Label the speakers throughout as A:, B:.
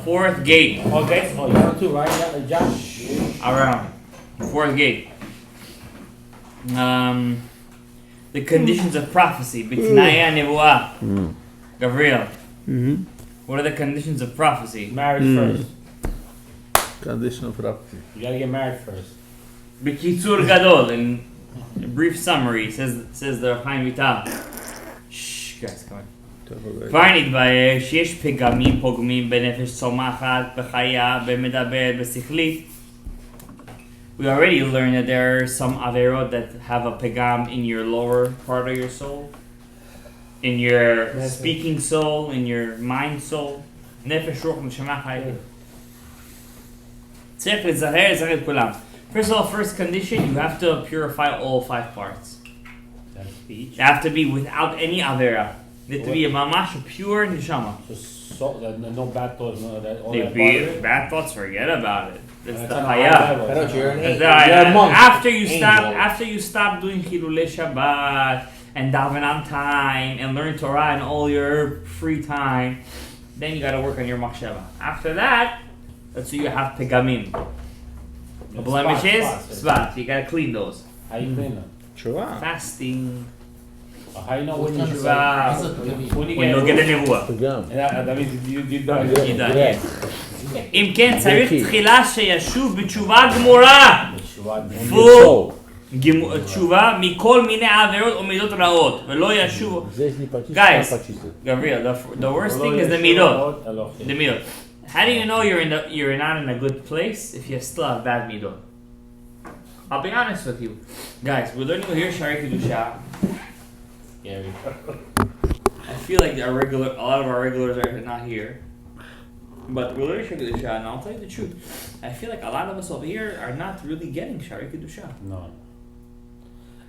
A: fourth gate.
B: Okay. Oh, you want to right? You got the job.
A: Around. Fourth gate. The conditions of prophecy. B'tnaya nevuah. Gabriel. What are the conditions of prophecy?
B: Marriage first.
C: Condition of prophecy.
B: You gotta get married first.
A: B'kitzur gadol. In a brief summary, says the Chaim Vital. Shh, guys, come on. כבר נתבהר שיש פגמים פוגמים בנפש צומחת, בחיה, במדבר, בשכלית. We already learned that there are some averot that have a pegam in your lower part of your soul, in your speaking soul, in your mind soul. נפש רוח נשמה חיה. צריך לזהר את כולם. First of all, first condition, you have to purify all 5 parts.
B: That's speech.
A: You have to be without any avera. Need to be a mamash, a pure neshama.
B: So no bad thoughts, no that. All
A: If
B: that
A: be
B: part,
A: bad thoughts, forget about it. That's the
B: on a
A: haya.
B: high level.
D: But you're an
A: That's
D: angel.
A: the haya.
D: You're a monk.
A: After you stop doing chilulei Shabbat and daven on time and learn Torah in all your free time, then you gotta work on your machshava. After that, that's where you have pegamim. The blemishes, spots. You gotta clean those.
B: How you clean them?
C: Sure.
A: Fasting.
B: How you know when you
A: Teshuvah.
B: when you
A: When you get a nevuah.
C: Pagam.
B: that means you done.
A: You done, yeah. אם כן, צריך תחילה שישוב בתשובה גמורה. פול תשובה מכל מיני עבירות ומידות רעות, ולא ישוב. Guys, Gabriel, the worst thing is the midot. The midot. How do you know you're not in a good place if you still have bad midot? I'll be honest with you, guys. We're learning here Sharei Kedusha.
B: Gary.
A: I feel like a lot of our regulars are not here. But we're learning Sharei Kedusha, and I'll tell you the truth. I feel like a lot of us over here are not really getting Sharei Kedusha.
B: No.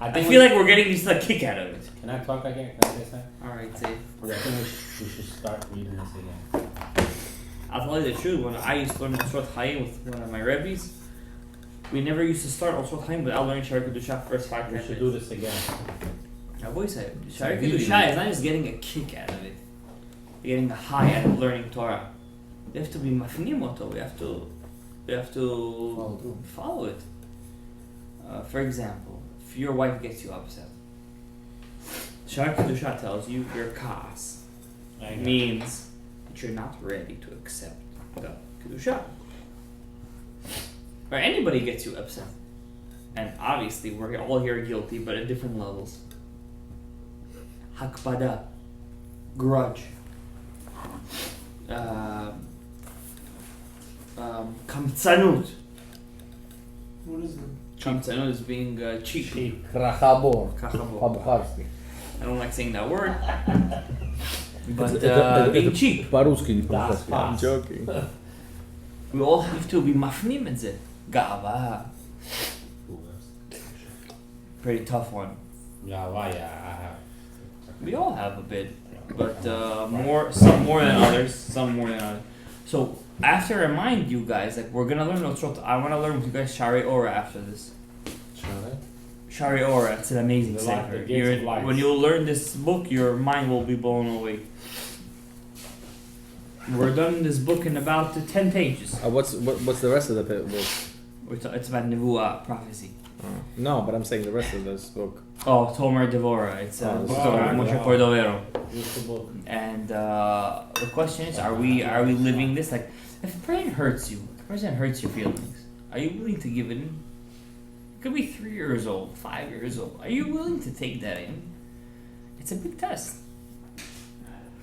A: I feel like we're getting just a kick out of it.
B: Can I talk again? Can I say something?
A: Alright, say.
B: I think we should start reading this again.
A: I'll tell you the truth. When I used to learn Osrot Chaim with one of my rebbes, we never used to start Osrot Chaim without learning Sharei Kedusha first 5
B: We
A: minutes.
B: should do this again.
A: I've always said Sharei Kedusha is not just getting a kick out of it. You're getting a high out of learning Torah. We have to be mafnim oto. We have to follow it. For example, if your wife gets you upset, Sharei Kedusha tells you your kas means that you're not ready to accept the Kedusha. Or anybody gets you upset. And obviously we're all here guilty, but at different levels. Hakpada, grudge, kamtsanut.
D: What is it?
A: Kamtsanut is being cheap.
D: Rachabor.
A: Kachabor. I don't like saying that word. But being cheap.
C: По-русски не по-русски. I'm joking.
A: We all have to be mafnim in it. Ga'ava. Pretty tough one.
B: Yeah, why? Yeah, I have.
A: We all have a bit, but some more than others. So I have to remind you guys, like we're gonna learn Otrot. I want to learn with you guys Sharei Ora after this. Sharei Ora, it's an amazing sefer. When you learn this book, your mind will be blown away. We're done this book in about 10 pages.
C: What's the rest of the book?
A: It's about Nevuah, prophecy.
C: No, but I'm saying the rest of this book.
A: Oh, Tomer Devora. It's a book of Moshe Cordovero. And the question is, are we living this? Like, if a person hurts you, your feelings, are you willing to give it in? It could be 3 years old, 5 years old. Are you willing to take that in? It's a big test.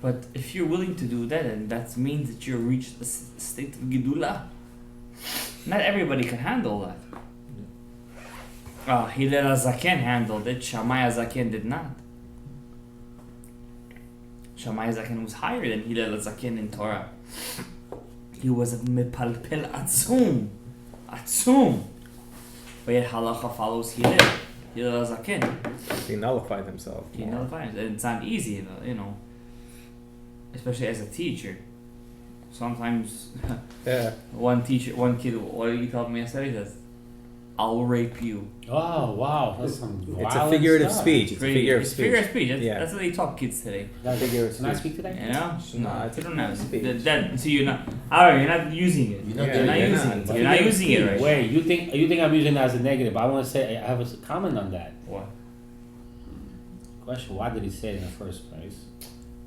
A: But if you're willing to do that, and that means that you've reached a state of Gedula. Not everybody can handle that. Hillel HaZaken handled it, Shammai HaZaken did not. Shammai HaZaken was higher than Hillel HaZaken in Torah. He was a mepalpel atzum. But yet halacha follows Hillel HaZaken.
C: He nullified himself.
A: And it's not easy, you know. Especially as a teacher. Sometimes
C: Yeah.
A: one kid, what did he tell me yesterday? He says, I'll rape you.
B: Oh wow, that's some
C: It's a
B: violent
C: figurative
B: stuff.
C: speech. It's a figure of
A: It's
C: speech.
A: figure of speech. That's,
C: Yeah.
A: that's how they talk kids today.
C: Figure of
B: Can I
C: speech.
B: speak today?
A: You know?
C: No, it's
A: you
C: a
A: don't have
C: speech.
A: so you're not. Alright, you're not using it.
D: You're not
A: You're not
C: you're
A: using
C: not.
A: it.
C: But
A: You're not using it right.
B: Wait, you think I'm using it as a negative? I want to say I have a comment on that.
A: What?
B: Question: why did he say it in the first place?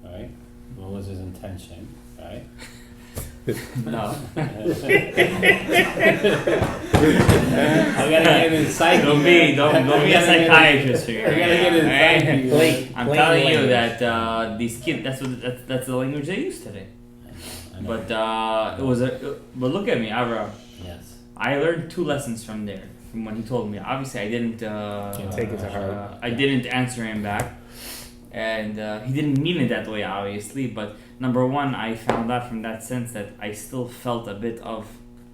B: Right? What was his intention? Right?
A: No.
B: I gotta get in psyche.
A: Don't be a psychiatrist here.
B: I gotta get in psyche.
A: Alright? I'm
C: Plain
A: telling you
C: language.
A: that these kids, that's the language they use today.
B: I know.
A: But look at me, Avram.
B: Yes.
A: I learned 2 lessons from there, from when he told me. Obviously, I didn't
C: Take it to heart.
A: I didn't answer him back, and he didn't mean it that way, obviously. But number one, I found out from that sense that I still felt a bit of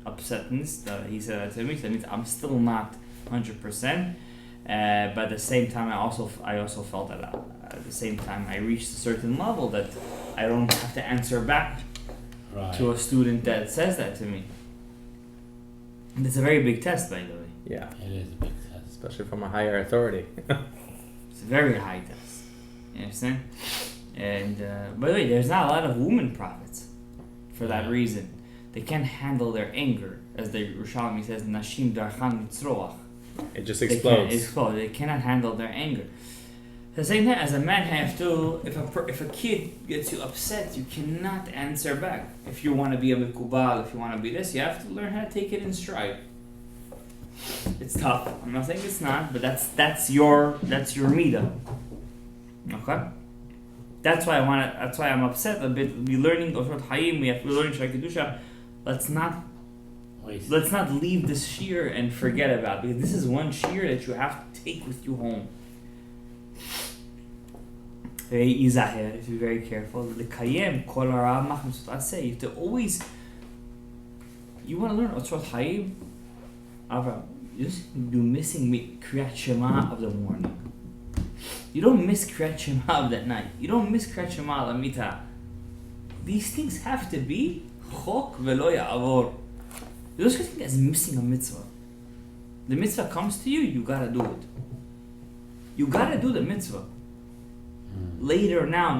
A: upsetness. He said that to me, so that means I'm still not 100%. But at the same time, I also felt that at the same time I reached a certain level that I don't have to answer back
B: Right.
A: to a student that says that to me. And it's a very big test, by the way.
C: Yeah,
B: It is a big test.
C: especially from a higher authority.
A: It's a very high test. You understand? And by the way, there's not a lot of women prophets for that reason. They can't handle their anger, as the Yerushalmi says, "Nashim darchan mitzroach."
C: It just
A: They can't
C: explodes.
A: explode. They cannot handle their anger. At the same time, as a man, have to. If a kid gets you upset, you cannot answer back. If you want to be a mikubal, if you want to be this, you have to learn how to take it in stride. It's tough. I'm not saying it's not, but that's your midah. Okay. That's why I'm upset a bit. We learning Osot Hayim. We learning Sharei Kedusha. Let's not leave this shear and forget about it, because this is one shear that you have to take with you home. Very izahir, if you're very careful. L'kayem kol hara machmas aseh. You have to always. You want to learn Osot Hayim, Avram. You're missing Kriyat Shema of the morning. You don't miss Kriyat Shema of that night. You don't miss Kriyat Shema al-Amita. These things have to be chok velo ya'avor. You don't think as missing a mitzvah. The mitzvah comes to you, you gotta do it. You gotta do the mitzvah. Later, now.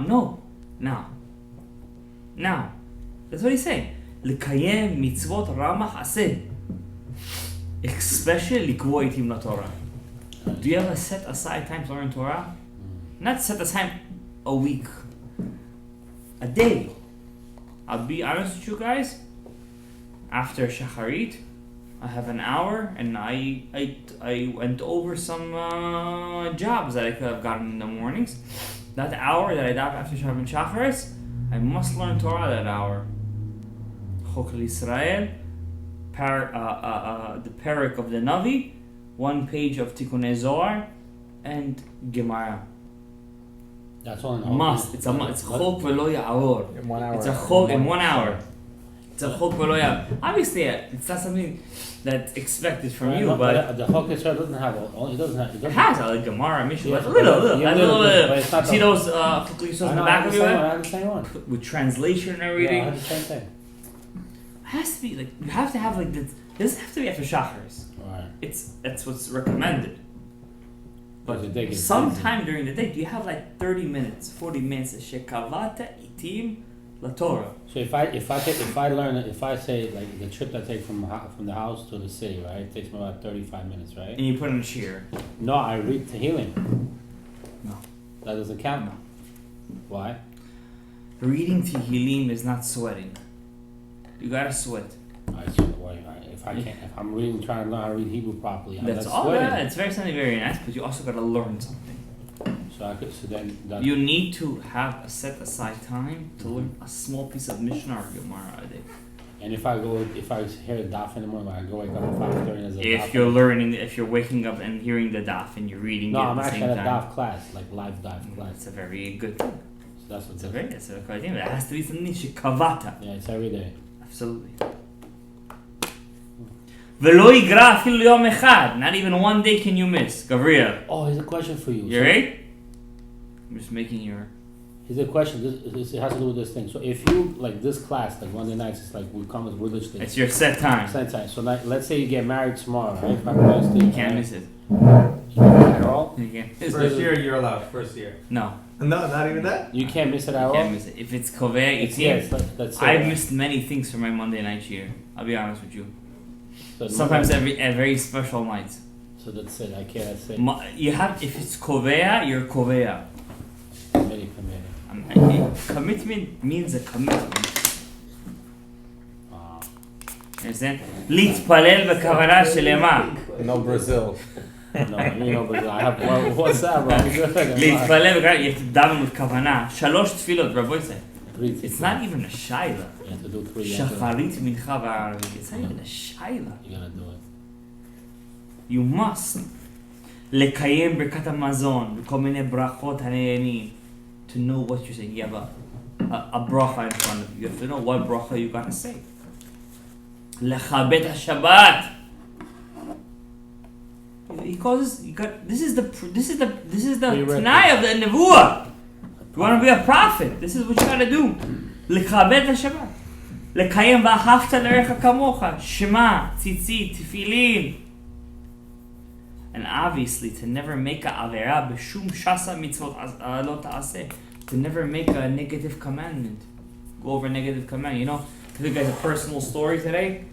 A: That's what he's saying. L'kayem mitzvot ramach aseh. Especially likvo itim laTorah. Do you ever set aside time to learn Torah? Not set aside a week, a day. I'll be honest with you guys. After Shacharit, I have an hour, and I went over some jobs that I could have gotten in the mornings. That hour that I daven after Shabbat and Shacharis, I must learn Torah that hour. Chok Israel, the parak of the Navi, 1 page of Tikkunei Zohar, and Gemara.
B: That's all.
A: Must. It's chok velo ya'avor.
C: In 1 hour.
A: It's a chok in 1 hour. It's a chok velo ya'avor. Obviously, it's not something that's expected from you, but
B: the Chok Israel doesn't have. It doesn't have.
A: it has like Gemara, Mishnah,
B: Yeah,
A: but a little.
B: yeah,
A: That's a little
B: but
A: bit.
B: it's not
A: See
B: the-
A: those chok yisod in the back of
B: I
A: your
B: have the same one.
A: with translation and
B: Yeah, I
A: everything.
B: have the same thing.
A: It has to be like you have to have like this. It doesn't have to be after Shacharis.
B: Right.
A: That's what's recommended.
B: But the day gets
A: Sometime during the day, do you have like 30 minutes, 40 minutes of shekavata itim la Torah?
B: So if I say like the trip that I take from the house to the city, right? It takes me about 35 minutes, right?
A: And you put on a shear.
B: No, I read Tehillim.
A: No.
B: That doesn't count.
A: No.
B: Why?
A: Reading Tehillim is not sweating. You gotta sweat.
B: If I'm reading, trying to learn how to read Hebrew properly, I'm
A: That's
B: not
A: all.
B: sweating.
A: Yeah, it's something very nice, but you also gotta learn something.
B: So then that,
A: You need to have a set aside time to learn a small piece of Mishnah or Gemara a day.
B: and if I hear a daf in the morning, I go wake up at 5:30 and there's a daf.
A: If you're waking up and hearing the daf and you're reading
B: No,
A: it
B: I'm
A: at the
B: actually
A: same
B: at a
A: time.
B: daf class, like live daf class.
A: It's a very good thing.
B: So that's what
A: It's a good thing. It has to be something shekavata.
B: Yeah, it's every day.
A: Absolutely. V'lo yigra afilu yom echad. Not even one day can you miss. Gabriel,
B: Oh, here's a question for you.
A: you right? I'm just making your
B: Here's a question. This it has to do with this thing. So if you like this class, like Monday nights, it's like we come as religious things.
A: It's your set time.
B: Same time. So like, let's say you get married tomorrow, right?
A: You can't miss it.
B: At all?
A: You can't miss
E: First
A: it.
E: year, you're allowed. First year.
A: No,
E: No, not even that.
B: You can't miss it at
A: you
B: all.
A: can't miss it. If it's Kovea, you
B: It's, yeah,
A: can't.
B: it's let's say
A: I've missed many things for my Monday night year. I'll be honest with you.
B: so
A: Sometimes at very special nights.
B: So that's it. I can't say.
A: You have, if it's Kovea, you're Kovea.
B: Committee.
A: Commitment means a commitment.
B: Ah.
A: understand? להתפלל בכוונה שלמה.
C: No Brazil.
B: No, you know, but I have what's that, bro?
A: להתפלל בכוונה, you have to daven with כוונה. 3 תפילות, רבוי say.
B: It's
A: It's not even a shaila.
B: You have to do 3.
A: שחרית מנחה וערבית. It's not even a shaila.
B: You gotta do it.
A: You must. לקיים ברכת המזון, וכל מיני ברכות הנהנים. To know what you're saying. You have a bracha in front of you. You have to know what bracha you're gonna say. לכבד השבת. He calls this. This is the t'nai of the nevuah. You want to be a prophet. This is what you gotta do. לכבד השבת. לקיים ואהבת לרעך כמוך. שמע, ציצית, תפילין. And obviously, to never make a avera b'shum shasa mitzvot lo ta'aseh. To never make a negative commandment. Go over a negative command. You know, I think guys a personal story today.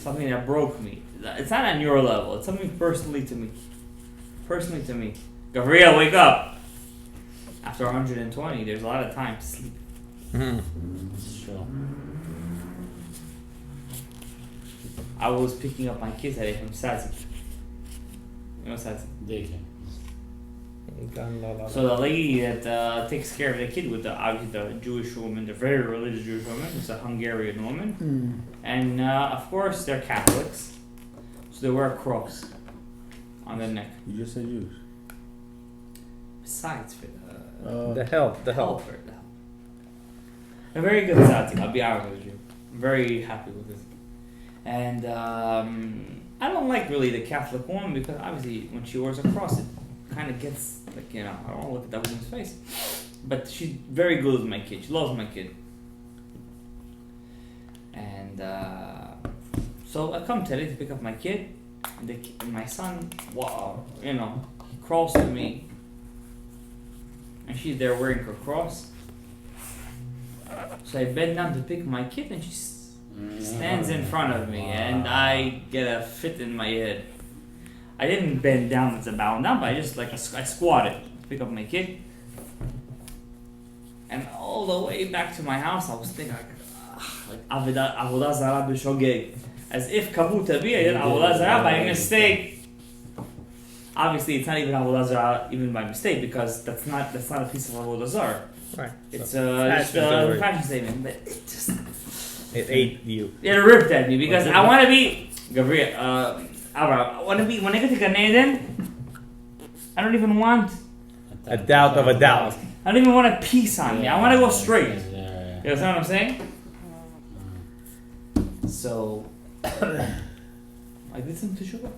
A: Something that broke me. It's not on your level. It's something personally to me. Personally to me. Gabriel, wake up. After 120, there's a lot of time to sleep.
B: Sure.
A: I was picking up my kids today from Sazi. You know Sazi?
B: Daycare.
A: So the lady that takes care of the kid with obviously the Jewish woman, the very religious Jewish woman, it's a Hungarian woman, and of course they're Catholics, so they wear a cross on their neck.
D: You just said Jews.
A: Besides,
C: The help.
A: helper. A very good tzaddik, I'll be honest with you. I'm very happy with this. And I don't like really the Catholic woman because obviously when she wears a cross, it kind of gets like, you know, I don't want to look at that woman's face. But she's very good with my kid. She loves my kid. And so I come today to pick up my kid. And my son, wow, you know, he crawls to me. And she's there wearing her cross. So I bend down to pick my kid and she stands in front of me. And I get a fit in my head. I didn't bend down to bow down, but I just I squatted to pick up my kid. And all the way back to my house, I was thinking like avodah zarah b'shogeg, as if kavuta bi, I did avodah zarah by mistake. Obviously, it's not even avodah zarah even by mistake because that's not a piece of avodah zarah.
C: Right.
A: It's
C: So,
A: just a fashion statement, but
C: it ate you.
A: it ripped at me because I want to be Gabriel. I want to be, when I get to Gan Eden, I don't even want
C: A doubt of a doubt.
A: I don't even want a piece on me. I want to go straight.
B: Yeah.
A: You know what I'm saying? So, I did some teshuvah.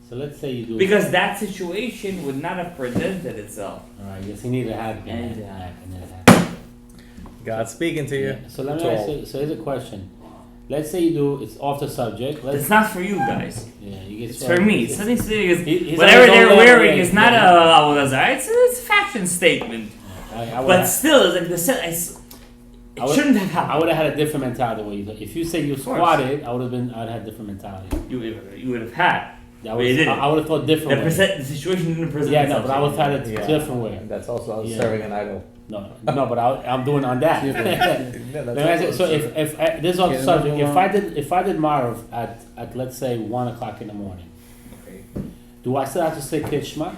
B: So let's say you do.
A: Because that situation would not have presented itself.
B: Alright, yes, you need to have.
C: God's speaking to you.
B: Yeah. So let me ask you. So here's a question. Let's say you do. It's off the subject.
A: It's not for you guys.
B: Yeah, you get.
A: It's for me. It's nothing to do with
B: He's
A: whatever
B: on his own
A: they're
B: level,
A: wearing
B: yeah,
A: is not
B: yeah.
A: a avodah zarah. It's a fashion statement.
B: I
A: But still, it's like it shouldn't have
B: I
A: happened.
B: would have had a different mentality. What you thought. If you say you
A: course.
B: squatted, I would have had a different mentality.
A: You would have had.
B: That
A: But you didn't.
B: I would have thought different.
A: The situation didn't present
B: Yeah, no,
A: itself.
B: but I would have had it
C: Yeah.
B: different way.
C: That's also
B: Yeah.
C: serving an idol.
B: No, but I'm doing on that.
C: Yeah,
B: Let me ask you, so if this is on the
D: Yeah,
B: subject,
D: number
B: if I did Marv at let's say 1:00 in the morning,
A: Okay.
B: do I still have to say Kid Shema?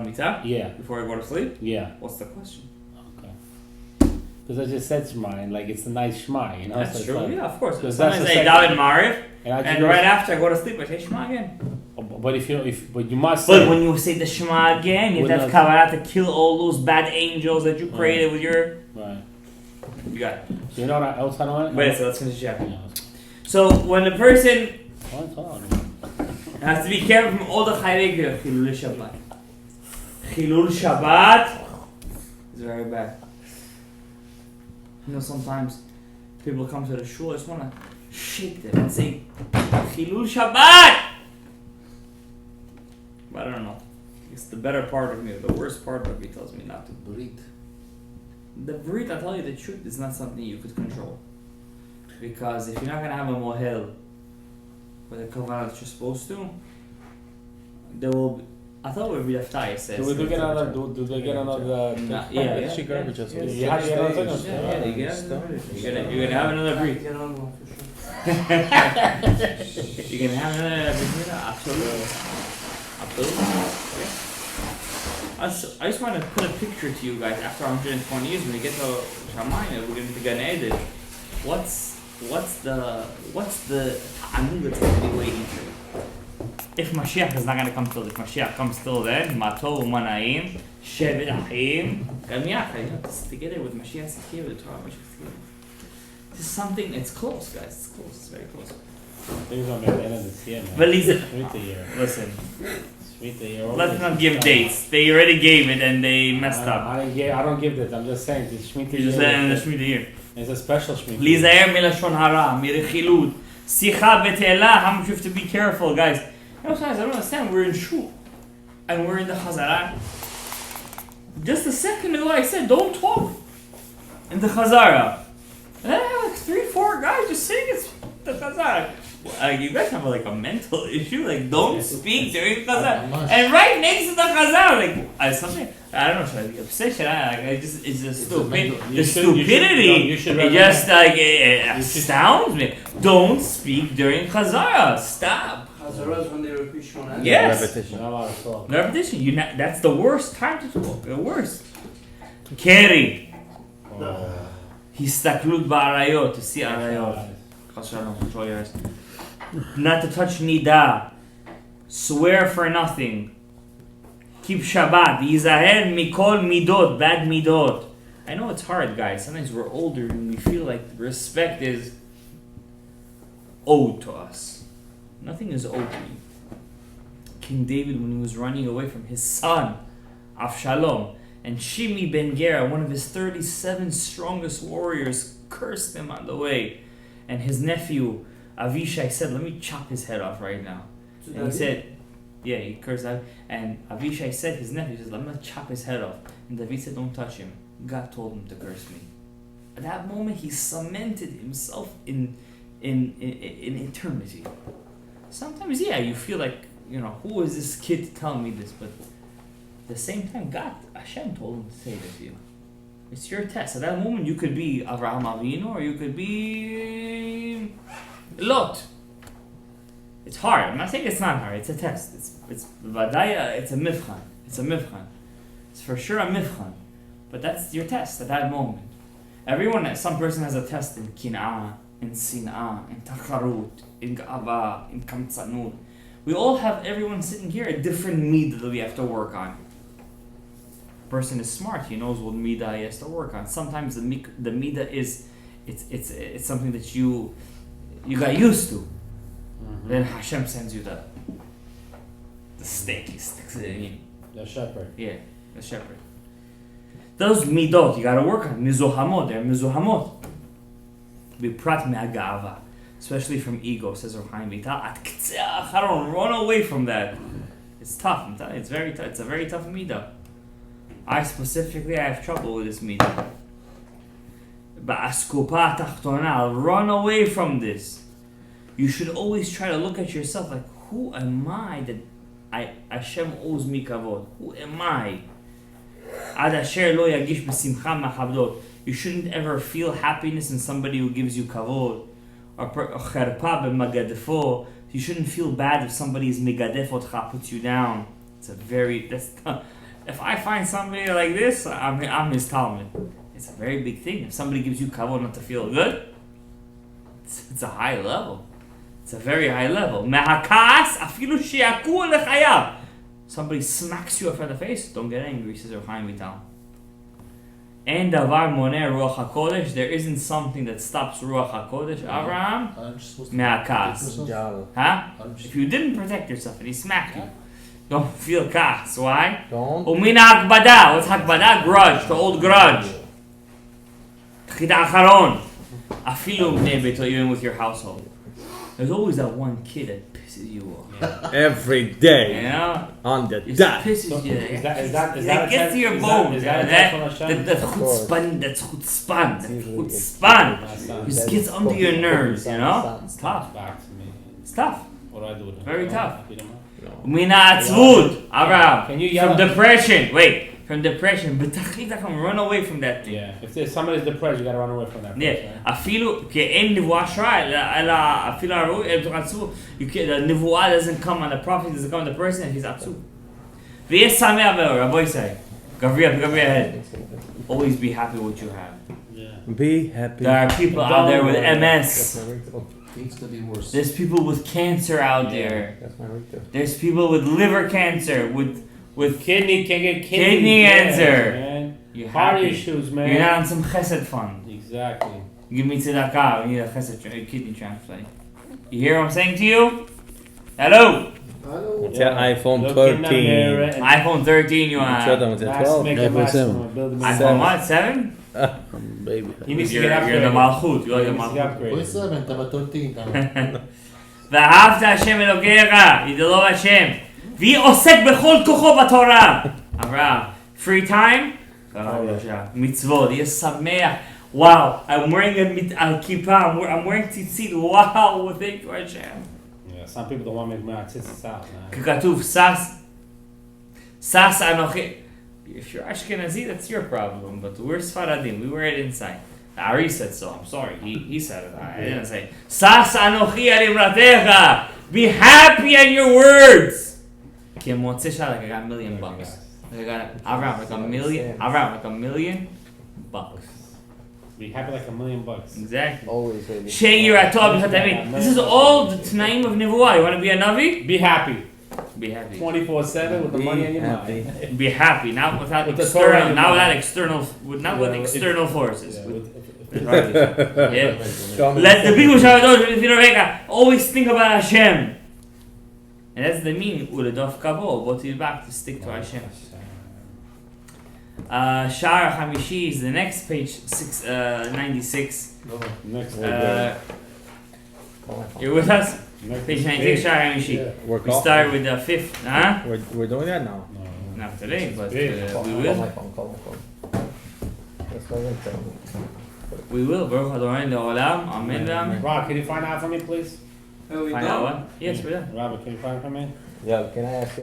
A: Mitzvah?
B: Yeah,
A: Before I go to sleep?
B: yeah.
A: What's the question?
B: Okay. Because I just said Shema and like it's a nice Shema, you know.
A: That's
B: so it's
A: true.
B: like-
A: Yeah, of course.
B: Because
A: Sometimes
B: that's
A: I
B: the
A: say
B: second-
A: David Mariv,
B: I just
A: and
B: go-
A: right after I go to sleep, I say Shema again.
B: But but you must say.
A: But when you say the Shema again, you have
B: With
A: to kavanah to kill all those bad angels that you created with your.
B: Right.
A: You got it.
B: So you know what else I want?
A: Wait, so let's finish the chapter.
B: Yeah.
A: So when the person
B: Hold on.
A: has to be careful from all the chayregel, Chilul Shabbat. Chilul Shabbat is very bad. You know, sometimes people come to the shul, I just want to shake them and say, Chilul Shabbat! But I don't know. It's the better part of me, or the worst part of me tells me not to.
D: Brit.
A: The Brit, I'll tell you the truth, is not something you could control. Because if you're not going to have a mohel with a kavanah that you're supposed to, there will be, I thought what Rabbi Aftai says.
B: Do they get another? Do they get another?
A: Yeah.
C: She garbage as well.
B: You have to get another.
A: Yeah, you get another. You're gonna have another Brit.
D: Get on one for sure.
A: You're gonna have another Brit. Absolutely. I just want to put a picture to you guys after 120 years when we get to Shamayim, we're going to Gadaev. What's the ta'amul that's going to be waiting for you? If Mashiach is not going to come till, if Mashiach comes till then, Mato Umanayim, Shevet Achim, Gamiyach, together with Mashiach's together, with the Torah, Mashiach's together. This is something, it's close, guys, it's close, it's very close.
B: Things are at the end of this year, man.
A: But listen,
B: Listen.
A: Let's not give dates. They already gave it and they messed up.
B: I don't give this. I'm just saying it's Shemitah
A: You just saying the Shemitah year.
B: It's a special Shemitah.
A: Lizayer milashon hara, mirechilud, sicha betela. How much you have to be careful, guys. You know, guys, I don't understand. We're in shul and we're in the Chazara. Just a second ago, I said don't talk in the Chazara, and then I have like 3-4 guys just saying it's the Chazara. You guys have like a mental issue, like don't speak during Chazar, and right next to the Chazar, like something I don't know, should I be upset? Should I? Like, it's just stupid. The stupidity, it just like it astounds me. Don't speak during Chazara. Stop.
D: Chazara is when they repeat Shona.
A: Yes.
C: Repetition.
A: No repetition. That's the worst time to talk. The worst. Keri. Histaklut ba'arayot, to see arayot. Shalom, control your eyes. Not to touch nida. Swear for nothing. Keep Shabbat. Yizaher mikol midot, bad midot. I know it's hard, guys. Sometimes we're older and we feel like respect is owed to us. Nothing is owed to you. King David, when he was running away from his son, Shalom, and Shimi ben Gera, one of his 37 strongest warriors, cursed him on the way. And his nephew, Avishai, said, let me chop his head off right now. And he said, yeah, he cursed out. And Avishai said, his nephew says, let me chop his head off. And David said, don't touch him. God told him to curse me. At that moment, he cemented himself in eternity. Sometimes, yeah, you feel like, who is this kid to tell me this? But at the same time, God, Hashem told him to say this to you. It's your test. At that moment, you could be Avraham Avinu or you could be Lot. It's hard. I'm not saying it's not hard. It's a test. It's Vadaya. It's a mifchan. It's a mifchan. It's for sure a mifchan. But that's your test at that moment. Some person has a test in kin'ah, in sin'ah, in tacharut, in ga'ava, in kamtzanut. We all have, everyone sitting here, a different midah that we have to work on. Person is smart, he knows what midah he has to work on. Sometimes the midah is it's something that you got used to. Mm-hmm. Then Hashem sends you the steak, he sticks it in you.
B: The shepherd.
A: Yeah, the shepherd. Those midot you gotta work on. Mizuhamot, they're mizuhamot. Biprat me'agava, especially from ego, says Rav Chaim Vital. I don't run away from that. It's tough. I'm telling you, it's very tough. It's a very tough midah. I have trouble with this midah. Ba'askupa tachtona, I'll run away from this. You should always try to look at yourself like, who am I that Hashem owes me kavod? Who am I? Ad asher lo yagish b'simcha machabdot. You shouldn't ever feel happiness in somebody who gives you kavod. Or cherpa b'magadefo. You shouldn't feel bad if somebody is megadef otcha, puts you down. If I find somebody like this, I'm his Talmud. It's a very big thing. If somebody gives you kavod not to feel good, it's a high level. It's a very high level. Mehakas afilu sheyaku lechayav. Somebody smacks you up in the face, don't get angry, says Rav Chaim Vital. And davar moneh ruach hakodesh. There isn't something that stops ruach hakodesh. Avraham mehakas. Huh? If you didn't protect yourself and he smacked you, Don't feel kas. Why?
C: Don't.
A: Umina hakbada. What's hakbada? Grudge. To hold grudge. Chita acharon. Afilu bnei beito, even with your household. There's always that one kid that pisses you off.
C: Every day.
A: You know?
C: On the
A: It
C: dot.
A: pisses
B: So,
A: you.
B: is that
A: It gets to your bones.
B: Is that a test from Hashem?
A: That's chutzpan. That's chutzpan. That's chutzpan. It just gets under your nerves, you know? It's tough.
B: Back to me.
A: It's tough.
B: What do I do with them?
A: Very tough.
B: Beat 'em up?
A: Mina atzvut. Abraham.
B: Can you yell
A: From
B: at-
A: depression. Wait. From depression. B'tachlit run away from that thing.
B: Yeah. If somebody's depressed, you gotta run away from that.
A: Yeah.
B: person, right?
A: אפילו כאין נבואה שרה, אלא אפילו הראוי, the נבואה doesn't come on the prophet, doesn't come on the person, he's עצוב. ויש שמח מאוד, רבו ישראל. גברי ahead. Always be happy with what you have.
B: Yeah.
C: Be happy.
A: There are people out there with MS.
D: Needs to be worse.
A: There's people with cancer out there.
C: That's my ringtone.
A: There's people with liver cancer, with
B: Kidney can get
A: Kidney cancer.
B: man.
A: you're
B: Heart
A: happy.
B: issues, man.
A: You're not on some chesed fund.
B: Exactly.
A: Give me tzedakah, we need a kidney transplant. You hear what I'm saying to you? Hello?
D: Hello.
C: It's an iPhone
B: Look in the
C: 13.
B: mirror and
A: iPhone 13 you
C: Each other
A: want.
C: was at
B: max-
C: 12.
B: make a
F: iPhone
B: maximum
F: 7.
B: and build a
A: iPhone
B: maximum.
A: what? 7?
F: Baby.
B: He needs to
A: You're
B: get upgraded.
A: the malchut. You're
B: He
A: the
B: needs to get
A: malchut.
D: Wait
B: upgraded.
D: 7, תמה 13, תמה.
A: ואהבת השם אלוקיך, ידלו השם, ועוסק בכל כוחו בתורה. אברהם, free time? מצוות, יהיה שמח. Wow, I'm wearing a kippah, I'm wearing tzitzit, wow, thank you Hashem.
B: Yeah, some people don't want to make tzitzit out, man.
A: ככתוב, שש אנוכי. If you're Ashkenazi, that's your problem, but we're Sfaradim, we wear it inside. Ari said so, I'm sorry, he said it, I didn't say. Sas anochi alimratecha, be happy at your words. Ki motze like I got $1 million. Like I got Avram, like a million bucks.
B: Be happy like $1 million.
A: Exactly.
C: Always.
A: She'ir atov b'chatamim. This is all the Tnaim of Nevuah. You want to be a Navi?
B: Be happy.
A: Be happy.
B: 24/7 with the money in your
C: happy.
B: mind.
A: Be happy, not without
B: With the Torah in
A: external,
B: your
A: not
B: mind.
A: without external, not with external forces.
B: Yeah,
A: With-
B: with-
A: Yeah. Let the people always think about Hashem. And that's the meaning. Uladov kabo, go to your back to stick to Hashem. Shar Hamishi is the next page, 96.
B: Next
A: You're with us?
B: next
A: Page 96, Shar Hamishi.
C: We're
A: We start with the 5th, huh?
C: We're doing that now.
B: No.
A: Not today, but
C: Call
A: we
C: my
A: will.
C: phone. Call my phone. That's my ringtone.
A: We will. Baruch Adonai Le'olam. Amen ve'amen.
B: Rob, can you find out for me, please?
D: Are we
A: Find out
D: done?
A: what? Yes, we're done.
B: Robert, can you find out for me?
C: Yeah, can I ask you?